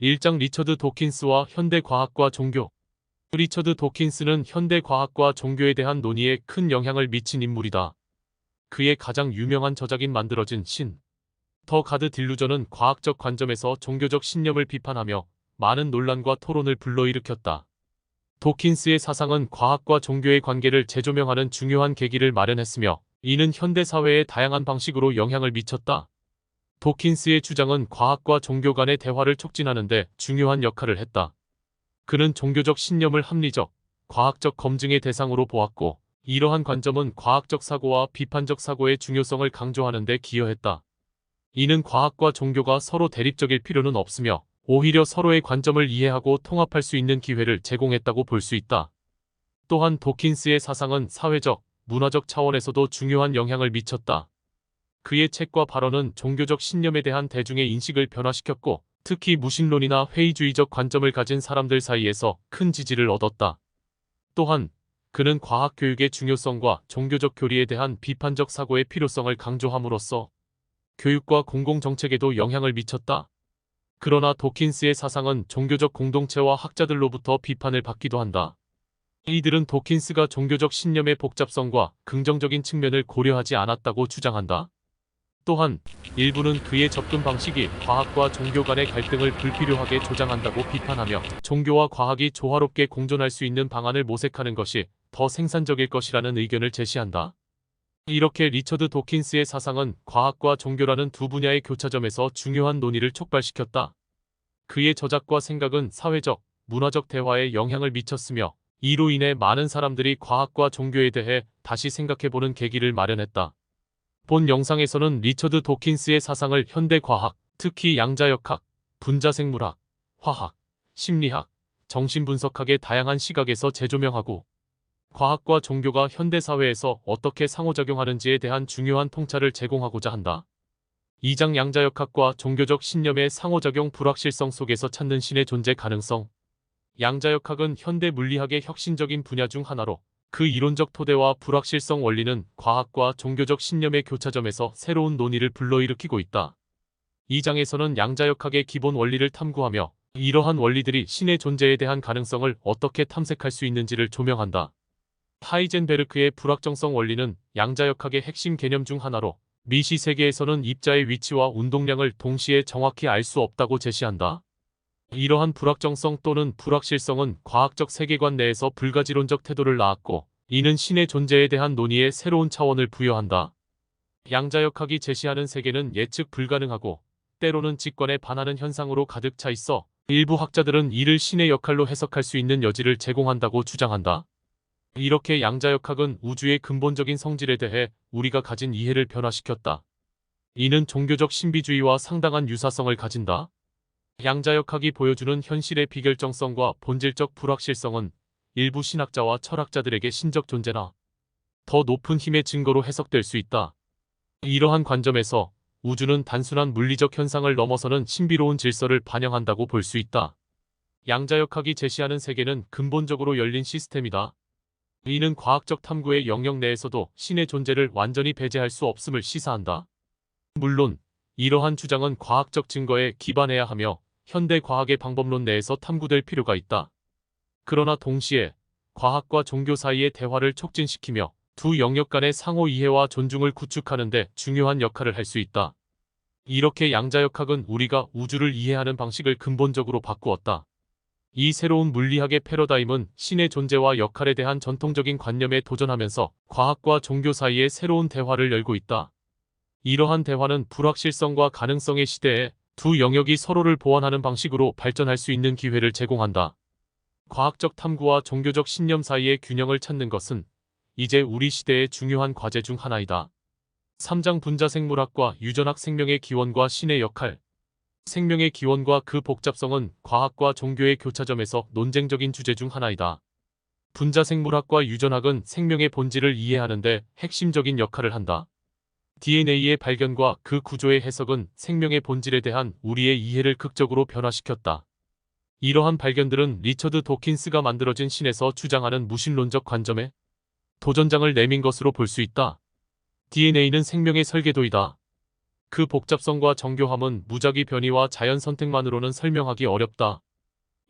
1장 리처드 도킨스와 현대 과학과 종교. 리처드 도킨스는 현대 과학과 종교에 대한 논의에 큰 영향을 미친 인물이다. 그의 가장 유명한 저작인 만들어진 신, 더 가드 딜루전은 과학적 관점에서 종교적 신념을 비판하며 많은 논란과 토론을 불러일으켰다. 도킨스의 사상은 과학과 종교의 관계를 재조명하는 중요한 계기를 마련했으며 이는 현대 사회에 다양한 방식으로 영향을 미쳤다. 도킨스의 주장은 과학과 종교 간의 대화를 촉진하는 데 중요한 역할을 했다. 그는 종교적 신념을 합리적, 과학적 검증의 대상으로 보았고 이러한 관점은 과학적 사고와 비판적 사고의 중요성을 강조하는 데 기여했다. 이는 과학과 종교가 서로 대립적일 필요는 없으며 오히려 서로의 관점을 이해하고 통합할 수 있는 기회를 제공했다고 볼 수 있다. 또한 도킨스의 사상은 사회적, 문화적 차원에서도 중요한 영향을 미쳤다. 그의 책과 발언은 종교적 신념에 대한 대중의 인식을 변화시켰고 특히 무신론이나 회의주의적 관점을 가진 사람들 사이에서 큰 지지를 얻었다. 또한 그는 과학 교육의 중요성과 종교적 교리에 대한 비판적 사고의 필요성을 강조함으로써 교육과 공공정책에도 영향을 미쳤다. 그러나 도킨스의 사상은 종교적 공동체와 학자들로부터 비판을 받기도 한다. 이들은 도킨스가 종교적 신념의 복잡성과 긍정적인 측면을 고려하지 않았다고 주장한다. 또한 일부는 그의 접근 방식이 과학과 종교 간의 갈등을 불필요하게 조장한다고 비판하며 종교와 과학이 조화롭게 공존할 수 있는 방안을 모색하는 것이 더 생산적일 것이라는 의견을 제시한다. 이렇게 리처드 도킨스의 사상은 과학과 종교라는 두 분야의 교차점에서 중요한 논의를 촉발시켰다. 그의 저작과 생각은 사회적, 문화적 대화에 영향을 미쳤으며 이로 인해 많은 사람들이 과학과 종교에 대해 다시 생각해보는 계기를 마련했다. 본 영상에서는 리처드 도킨스의 사상을 현대 과학, 특히 양자역학, 분자생물학, 화학, 심리학, 정신분석학의 다양한 시각에서 재조명하고 과학과 종교가 현대 사회에서 어떻게 상호작용하는지에 대한 중요한 통찰을 제공하고자 한다. 2장 양자역학과 종교적 신념의 상호작용 불확실성 속에서 찾는 신의 존재 가능성. 양자역학은 현대 물리학의 혁신적인 분야 중 하나로 그 이론적 토대와 불확실성 원리는 과학과 종교적 신념의 교차점에서 새로운 논의를 불러일으키고 있다. 이 장에서는 양자역학의 기본 원리를 탐구하며 이러한 원리들이 신의 존재에 대한 가능성을 어떻게 탐색할 수 있는지를 조명한다. 하이젠베르크의 불확정성 원리는 양자역학의 핵심 개념 중 하나로 미시 세계에서는 입자의 위치와 운동량을 동시에 정확히 알 수 없다고 제시한다. 이러한 불확정성 또는 불확실성은 과학적 세계관 내에서 불가지론적 태도를 낳았고 이는 신의 존재에 대한 논의에 새로운 차원을 부여한다. 양자역학이 제시하는 세계는 예측 불가능하고 때로는 직관에 반하는 현상으로 가득 차 있어 일부 학자들은 이를 신의 역할로 해석할 수 있는 여지를 제공한다고 주장한다. 이렇게 양자역학은 우주의 근본적인 성질에 대해 우리가 가진 이해를 변화시켰다. 이는 종교적 신비주의와 상당한 유사성을 가진다. 양자역학이 보여주는 현실의 비결정성과 본질적 불확실성은 일부 신학자와 철학자들에게 신적 존재나 더 높은 힘의 증거로 해석될 수 있다. 이러한 관점에서 우주는 단순한 물리적 현상을 넘어서는 신비로운 질서를 반영한다고 볼 수 있다. 양자역학이 제시하는 세계는 근본적으로 열린 시스템이다. 이는 과학적 탐구의 영역 내에서도 신의 존재를 완전히 배제할 수 없음을 시사한다. 물론 이러한 주장은 과학적 증거에 기반해야 하며 현대 과학의 방법론 내에서 탐구될 필요가 있다. 그러나 동시에 과학과 종교 사이의 대화를 촉진시키며 두 영역 간의 상호 이해와 존중을 구축하는 데 중요한 역할을 할 수 있다. 이렇게 양자역학은 우리가 우주를 이해하는 방식을 근본적으로 바꾸었다. 이 새로운 물리학의 패러다임은 신의 존재와 역할에 대한 전통적인 관념에 도전하면서 과학과 종교 사이의 새로운 대화를 열고 있다. 이러한 대화는 불확실성과 가능성의 시대에 두 영역이 서로를 보완하는 방식으로 발전할 수 있는 기회를 제공한다. 과학적 탐구와 종교적 신념 사이의 균형을 찾는 것은 이제 우리 시대의 중요한 과제 중 하나이다. 3장 분자생물학과 유전학 생명의 기원과 신의 역할. 생명의 기원과 그 복잡성은 과학과 종교의 교차점에서 논쟁적인 주제 중 하나이다. 분자생물학과 유전학은 생명의 본질을 이해하는 데 핵심적인 역할을 한다. DNA의 발견과 그 구조의 해석은 생명의 본질에 대한 우리의 이해를 극적으로 변화시켰다. 이러한 발견들은 리처드 도킨스가 만들어진 신에서 주장하는 무신론적 관점에 도전장을 내민 것으로 볼 수 있다. DNA는 생명의 설계도이다. 그 복잡성과 정교함은 무작위 변이와 자연 선택만으로는 설명하기 어렵다.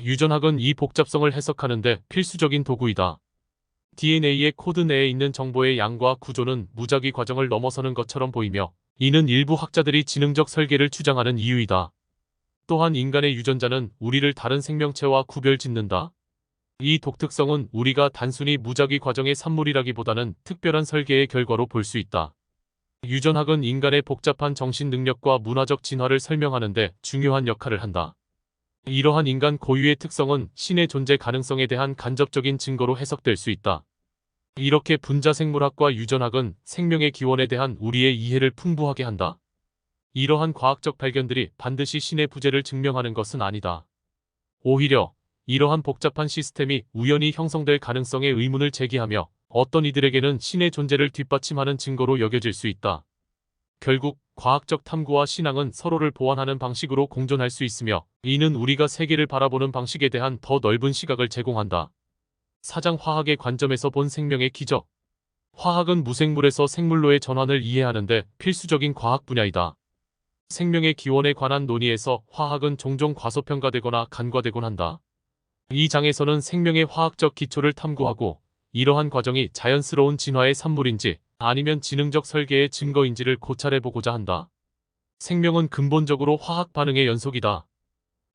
유전학은 이 복잡성을 해석하는데 필수적인 도구이다. DNA의 코드 내에 있는 정보의 양과 구조는 무작위 과정을 넘어서는 것처럼 보이며, 이는 일부 학자들이 지능적 설계를 주장하는 이유이다. 또한 인간의 유전자는 우리를 다른 생명체와 구별짓는다. 이 독특성은 우리가 단순히 무작위 과정의 산물이라기보다는 특별한 설계의 결과로 볼 수 있다. 유전학은 인간의 복잡한 정신 능력과 문화적 진화를 설명하는 데 중요한 역할을 한다. 이러한 인간 고유의 특성은 신의 존재 가능성에 대한 간접적인 증거로 해석될 수 있다. 이렇게 분자생물학과 유전학은 생명의 기원에 대한 우리의 이해를 풍부하게 한다. 이러한 과학적 발견들이 반드시 신의 부재를 증명하는 것은 아니다. 오히려 이러한 복잡한 시스템이 우연히 형성될 가능성에 의문을 제기하며 어떤 이들에게는 신의 존재를 뒷받침하는 증거로 여겨질 수 있다. 결국 과학적 탐구와 신앙은 서로를 보완하는 방식으로 공존할 수 있으며, 이는 우리가 세계를 바라보는 방식에 대한 더 넓은 시각을 제공한다. 사장 화학의 관점에서 본 생명의 기적. 화학은 무생물에서 생물로의 전환을 이해하는데 필수적인 과학 분야이다. 생명의 기원에 관한 논의에서 화학은 종종 과소평가되거나 간과되곤 한다. 이 장에서는 생명의 화학적 기초를 탐구하고, 이러한 과정이 자연스러운 진화의 산물인지 아니면 지능적 설계의 증거인지를 고찰해보고자 한다. 생명은 근본적으로 화학 반응의 연속이다.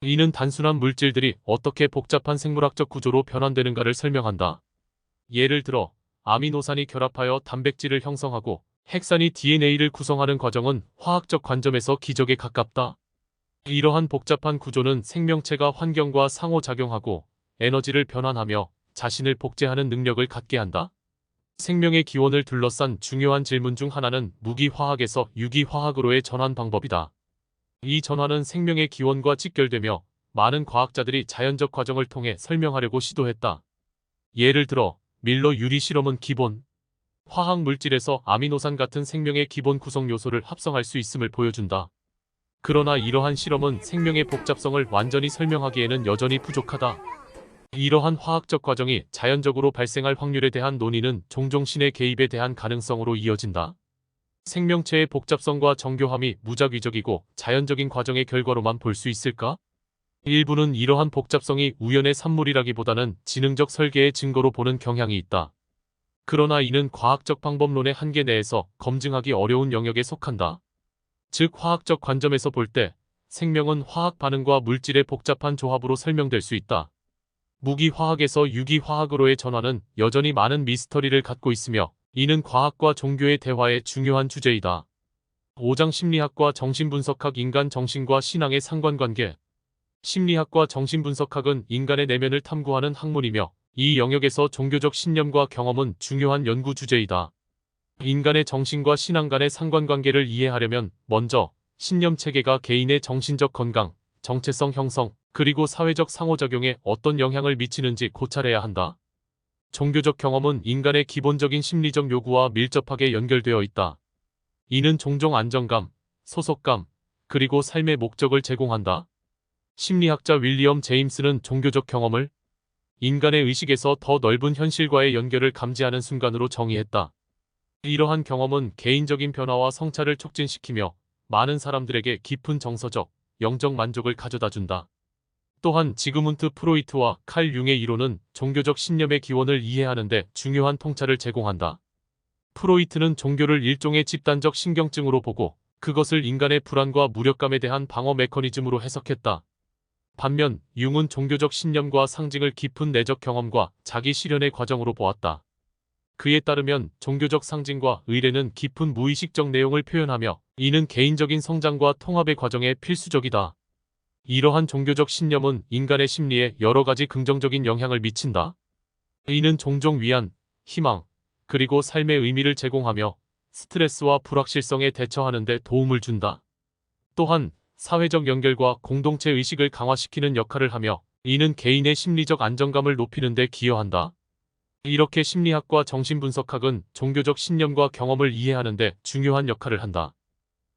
이는 단순한 물질들이 어떻게 복잡한 생물학적 구조로 변환되는가를 설명한다. 예를 들어 아미노산이 결합하여 단백질을 형성하고 핵산이 DNA를 구성하는 과정은 화학적 관점에서 기적에 가깝다. 이러한 복잡한 구조는 생명체가 환경과 상호작용하고 에너지를 변환하며 자신을 복제하는 능력을 갖게 한다. 생명의 기원을 둘러싼 중요한 질문 중 하나는 무기화학에서 유기화학으로의 전환 방법이다. 이 전환은 생명의 기원과 직결되며 많은 과학자들이 자연적 과정을 통해 설명하려고 시도했다. 예를 들어 밀러 유리 실험은 기본 화학 물질에서 아미노산 같은 생명의 기본 구성 요소를 합성할 수 있음을 보여준다. 그러나 이러한 실험은 생명의 복잡성을 완전히 설명하기에는 여전히 부족하다. 이러한 화학적 과정이 자연적으로 발생할 확률에 대한 논의는 종종 신의 개입에 대한 가능성으로 이어진다. 생명체의 복잡성과 정교함이 무작위적이고 자연적인 과정의 결과로만 볼 수 있을까? 일부는 이러한 복잡성이 우연의 산물이라기보다는 지능적 설계의 증거로 보는 경향이 있다. 그러나 이는 과학적 방법론의 한계 내에서 검증하기 어려운 영역에 속한다. 즉 화학적 관점에서 볼 때 생명은 화학 반응과 물질의 복잡한 조합으로 설명될 수 있다. 무기화학에서 유기화학으로의 전환은 여전히 많은 미스터리를 갖고 있으며, 이는 과학과 종교의 대화의 중요한 주제이다. 5장 심리학과 정신분석학. 인간 정신과 신앙의 상관관계. 심리학과 정신분석학은 인간의 내면을 탐구하는 학문이며, 이 영역에서 종교적 신념과 경험은 중요한 연구 주제이다. 인간의 정신과 신앙 간의 상관관계를 이해하려면 먼저 신념 체계가 개인의 정신적 건강, 정체성 형성, 그리고 사회적 상호작용에 어떤 영향을 미치는지 고찰해야 한다. 종교적 경험은 인간의 기본적인 심리적 요구와 밀접하게 연결되어 있다. 이는 종종 안정감, 소속감, 그리고 삶의 목적을 제공한다. 심리학자 윌리엄 제임스는 종교적 경험을 인간의 의식에서 더 넓은 현실과의 연결을 감지하는 순간으로 정의했다. 이러한 경험은 개인적인 변화와 성찰을 촉진시키며 많은 사람들에게 깊은 정서적, 영적 만족을 가져다준다. 또한 지그문트 프로이트와 칼 융의 이론은 종교적 신념의 기원을 이해하는 데 중요한 통찰을 제공한다. 프로이트는 종교를 일종의 집단적 신경증으로 보고 그것을 인간의 불안과 무력감에 대한 방어 메커니즘으로 해석했다. 반면 융은 종교적 신념과 상징을 깊은 내적 경험과 자기 실현의 과정으로 보았다. 그에 따르면 종교적 상징과 의례는 깊은 무의식적 내용을 표현하며 이는 개인적인 성장과 통합의 과정에 필수적이다. 이러한 종교적 신념은 인간의 심리에 여러 가지 긍정적인 영향을 미친다. 이는 종종 위안, 희망, 그리고 삶의 의미를 제공하며 스트레스와 불확실성에 대처하는 데 도움을 준다. 또한 사회적 연결과 공동체 의식을 강화시키는 역할을 하며 이는 개인의 심리적 안정감을 높이는 데 기여한다. 이렇게 심리학과 정신분석학은 종교적 신념과 경험을 이해하는 데 중요한 역할을 한다.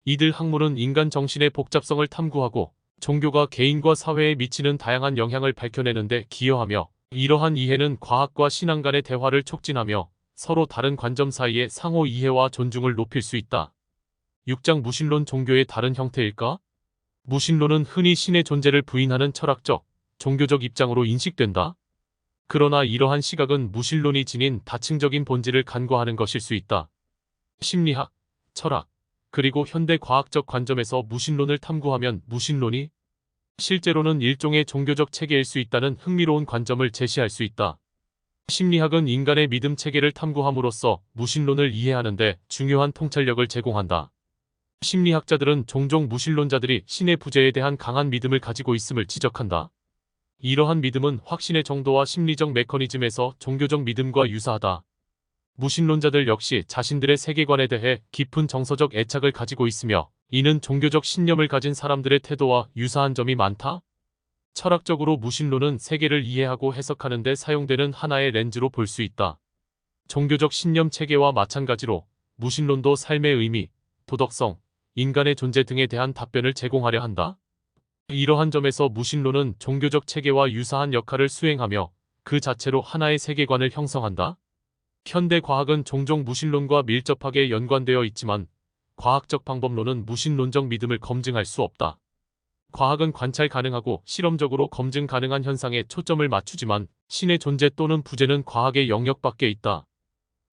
이들 학문은 인간 정신의 복잡성을 탐구하고 종교가 개인과 사회에 미치는 다양한 영향을 밝혀내는 데 기여하며, 이러한 이해는 과학과 신앙 간의 대화를 촉진하며 서로 다른 관점 사이의 상호 이해와 존중을 높일 수 있다. 6장 무신론 종교의 다른 형태일까? 무신론은 흔히 신의 존재를 부인하는 철학적, 종교적 입장으로 인식된다. 그러나 이러한 시각은 무신론이 지닌 다층적인 본질을 간과하는 것일 수 있다. 심리학, 철학, 그리고 현대 과학적 관점에서 무신론을 탐구하면 무신론이 실제로는 일종의 종교적 체계일 수 있다는 흥미로운 관점을 제시할 수 있다. 심리학은 인간의 믿음 체계를 탐구함으로써 무신론을 이해하는 데 중요한 통찰력을 제공한다. 심리학자들은 종종 무신론자들이 신의 부재에 대한 강한 믿음을 가지고 있음을 지적한다. 이러한 믿음은 확신의 정도와 심리적 메커니즘에서 종교적 믿음과 유사하다. 무신론자들 역시 자신들의 세계관에 대해 깊은 정서적 애착을 가지고 있으며 이는 종교적 신념을 가진 사람들의 태도와 유사한 점이 많다. 철학적으로 무신론은 세계를 이해하고 해석하는 데 사용되는 하나의 렌즈로 볼 수 있다. 종교적 신념 체계와 마찬가지로 무신론도 삶의 의미, 도덕성, 인간의 존재 등에 대한 답변을 제공하려 한다. 이러한 점에서 무신론은 종교적 체계와 유사한 역할을 수행하며 그 자체로 하나의 세계관을 형성한다. 현대 과학은 종종 무신론과 밀접하게 연관되어 있지만 과학적 방법론은 무신론적 믿음을 검증할 수 없다. 과학은 관찰 가능하고 실험적으로 검증 가능한 현상에 초점을 맞추지만 신의 존재 또는 부재는 과학의 영역 밖에 있다.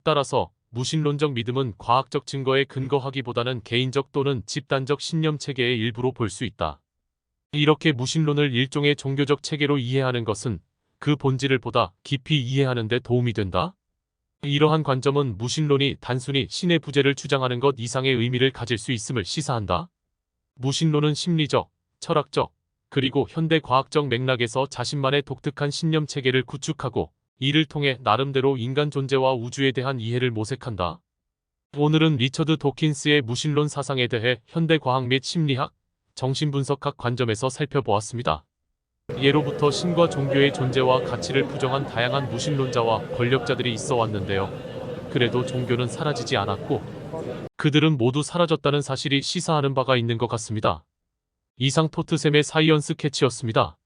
따라서 무신론적 믿음은 과학적 증거에 근거하기보다는 개인적 또는 집단적 신념 체계의 일부로 볼 수 있다. 이렇게 무신론을 일종의 종교적 체계로 이해하는 것은 그 본질을 보다 깊이 이해하는 데 도움이 된다. 이러한 관점은 무신론이 단순히 신의 부재를 주장하는 것 이상의 의미를 가질 수 있음을 시사한다. 무신론은 심리적, 철학적, 그리고 현대 과학적 맥락에서 자신만의 독특한 신념 체계를 구축하고 이를 통해 나름대로 인간 존재와 우주에 대한 이해를 모색한다. 오늘은 리처드 도킨스의 무신론 사상에 대해 현대 과학 및 심리학, 정신분석학 관점에서 살펴보았습니다. 예로부터 신과 종교의 존재와 가치를 부정한 다양한 무신론자와 권력자들이 있어 왔는데요. 그래도 종교는 사라지지 않았고 그들은 모두 사라졌다는 사실이 시사하는 바가 있는 것 같습니다. 이상 토트샘의 사이언스 캐치였습니다.